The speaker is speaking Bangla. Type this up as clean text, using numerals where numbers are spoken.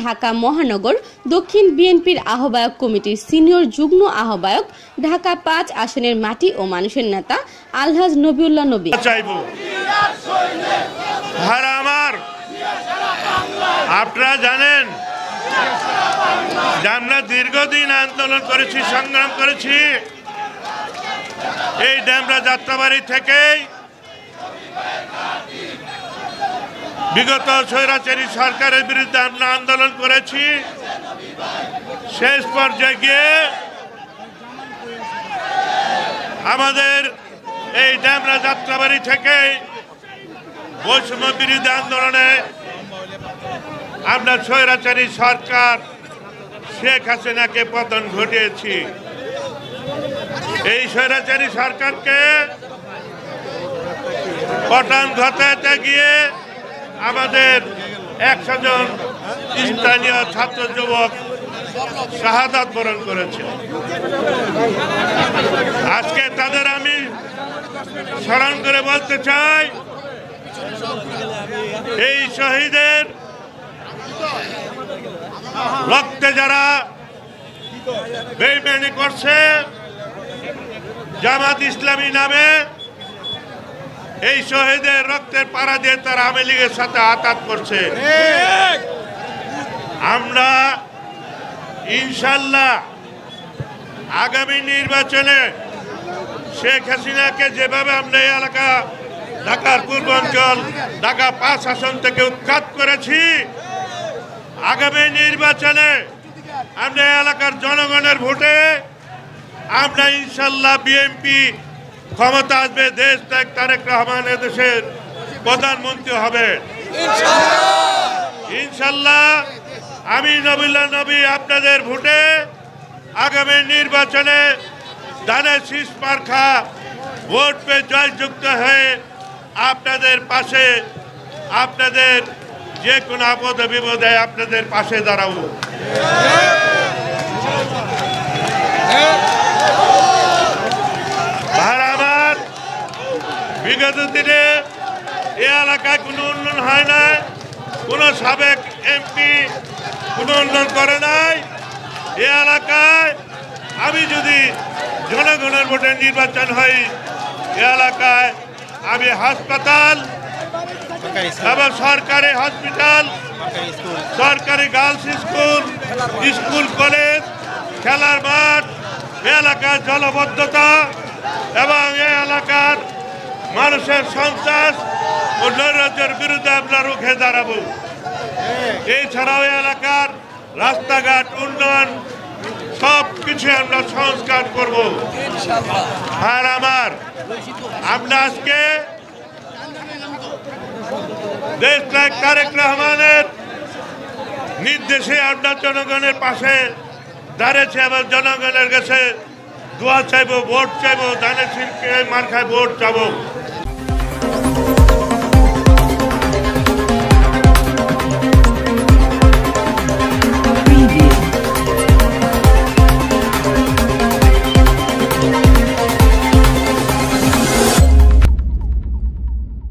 ঢাকা মহানগর দক্ষিণ বিএনপির আহ্বায়ক কমিটির সিনিয়র যুগ্ম আহ্বায়ক, ঢাকা ৫ আসনের মাটি ও মানুষের নেতা আলহাজ নবিউল্লাহ নবী। আপনারা জানেন যে আমরা দীর্ঘদিন আন্দোলন করেছি, সংগ্রাম করেছি। এই ডেমরা যাত্রাবাড়ি থেকেই বিগত স্বৈরাচারী সরকারের বিরুদ্ধে আমরা আন্দোলন করেছি। শেষ পর্যায়ে গিয়ে আমাদের এই ডেমরা যাত্রাবাড়ি থেকে বৈষম্য বিরোধী আন্দোলনে আমরা স্বৈরাচারী সরকার শেখ হাসিনাকে পতন ঘটিয়েছি। এই স্বৈরাচারী সরকারকে পতন ঘটাতে গিয়ে আমাদের ১০০ জন স্থানীয় ছাত্র যুবক শাহাদাত বরণ করেছে। আজকে তাদের আমি স্মরণ করে বলতে চাই, এই শহীদের রক্তে যারা বেইমানি করছে, জামাত ইসলামী নামে এই শহীদের রক্তের পাড়া দিয়ে তারা আওয়ামী লীগের সাথে আঘাত করছে। আমরা ইনশাল্লাহ আগামী নির্বাচনে শেখ হাসিনাকে যেভাবে আমরা এই এলাকা ঢাকার পূর্বাঞ্চল ঢাকা ৫ আসন থেকে উৎখাত করেছি, আগামী নির্বাচনে আমরা এলাকার জনগণের ভোটে আমরা ইনশাল্লাহ বিএনপি ক্ষমতা আসবে, দেশ ত্যাগ তারেক রহমান দেশের প্রধানমন্ত্রী হবে ইনশাল্লাহ। আমি নবিউল্লাহ নবী আপনাদের ভোটে আগামী নির্বাচনে ধানের শীষ মার্কা ভোট পেয়ে জয়যুক্ত হয়ে আপনাদের পাশে, আপনাদের যে কোনো আপদ বিপদে আপনাদের পাশে দাঁড়াবো। আমার বিগত দিনে এ এলাকায় কোনো উন্নয়ন হয় না, কোনো সাবেক এমপি কোনো উন্নয়ন করে নাই। এ এলাকায় আমি যদি জনগণের ভোটে নির্বাচন হই, এ এলাকায় আমি হাসপাতাল এবং সরকারি হসপিটাল, সরকারি গার্লস স্কুল, স্কুল কলেজ, খেলার মাঠ, এলাকার জলবদ্ধতা এবং এই এলাকার মানুষের সন্ত্রাস ও নৈরাজ্যের বিরুদ্ধে আমরা রুখে দাঁড়াবো। এছাড়াও এলাকার রাস্তাঘাট উন্নয়ন সব কিছু আমরা সংস্কার করব। আর আমরা আজকে দেশ ত্যাগ তারেক রহমানের নির্দেশে আমরা জনগণের পাশে দাঁড়িয়েছি এবং জনগণের কাছে দোয়া চাইবো, ভোট চাইবো, ধানের শীষে মার্কায় ভোট চাইবো।